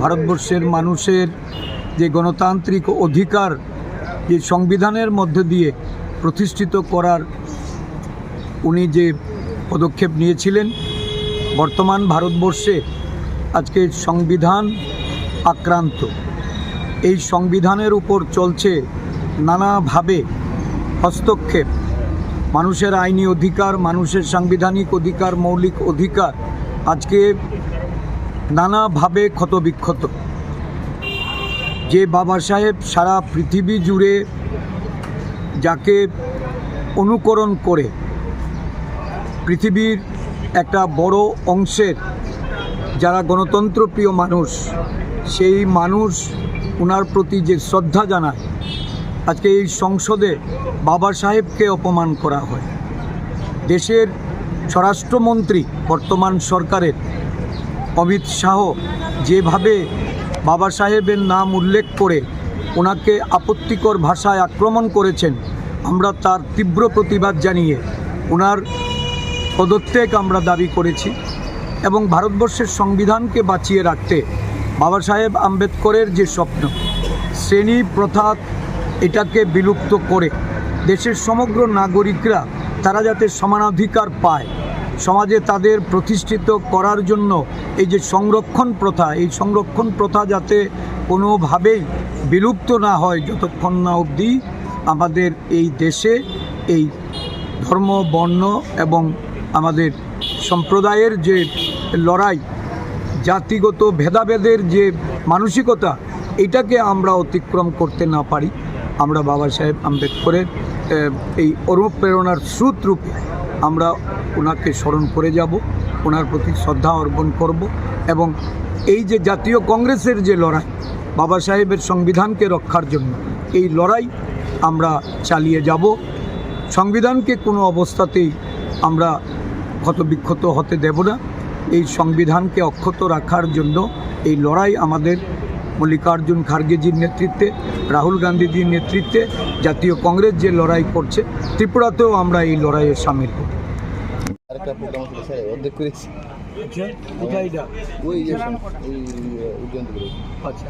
ভারতবর্ষের মানুষের যে গণতান্ত্রিক অধিকার যে সংবিধানের মধ্যে দিয়ে প্রতিষ্ঠিত করার উনি যে পদক্ষেপ নিয়েছিলেন, বর্তমান ভারতবর্ষে আজকে সংবিধান আক্রান্ত। এই সংবিধানের উপর চলছে নানাভাবে হস্তক্ষেপ। মানুষের আইনি অধিকার, মানুষের সাংবিধানিক অধিকার, মৌলিক অধিকার আজকে নানাভাবে ক্ষতবিক্ষত। যে বাবা সাহেব সারা পৃথিবী জুড়ে যাকে অনুকরণ করে পৃথিবীর একটা বড় অংশের যারা গণতন্ত্রপ্রিয় মানুষ, সেই মানুষ ওনার প্রতি যে শ্রদ্ধা জানায়, আজকে এই সংসদে বাবা সাহেবকে অপমান করা হয়। দেশের স্বরাষ্ট্রমন্ত্রী বর্তমান সরকারের অমিত শাহ যেভাবে বাবা সাহেবের নাম উল্লেখ করে ওনাকে আপত্তিকর ভাষায় আক্রমণ করেছেন, আমরা তার তীব্র প্রতিবাদ জানিয়ে ওনার পদত্যাগ আমরা দাবি করেছি। এবং ভারতবর্ষের সংবিধানকে বাঁচিয়ে রাখতে বাবা সাহেব আম্বেদকরের যে স্বপ্ন, শ্রেণী প্রথা এটাকে বিলুপ্ত করে দেশের সমগ্র নাগরিকরা তারা যাতে সমানাধিকার পায়, সমাজে তাদের প্রতিষ্ঠিত করার জন্য এই যে সংরক্ষণ প্রথা, এই সংরক্ষণ প্রথা যাতে কোনোভাবেই বিলুপ্ত না হয়, যতক্ষণ না অবধি আমাদের এই দেশে এই ধর্ম, বর্ণ এবং আমাদের সম্প্রদায়ের যে লড়াই, জাতিগত ভেদাভেদের যে মানসিকতা, এটাকে আমরা অতিক্রম করতে না পারি, আমরা বাবা সাহেব আম্বেদকরের এই অনুপ্রেরণার স্রোত রূপে আমরা ওনাকে স্মরণ করে যাব, ওনার প্রতি শ্রদ্ধা অর্পণ করব। এবং এই যে জাতীয় কংগ্রেসের যে লড়াই বাবা সাহেবের সংবিধানকে রক্ষার জন্য, এই লড়াই আমরা চালিয়ে যাব। সংবিধানকে কোনো অবস্থাতেই আমরা ক্ষতবিক্ষত হতে দেব না। এই সংবিধানকে অক্ষত রাখার জন্য এই লড়াই আমাদের মল্লিকার্জুন খার্গেজির নেতৃত্বে, রাহুল গান্ধীজির নেতৃত্বে জাতীয় কংগ্রেস যে লড়াই করছে, ত্রিপুরাতেও আমরা এই লড়াইয়ে সামিল হব। আচ্ছা,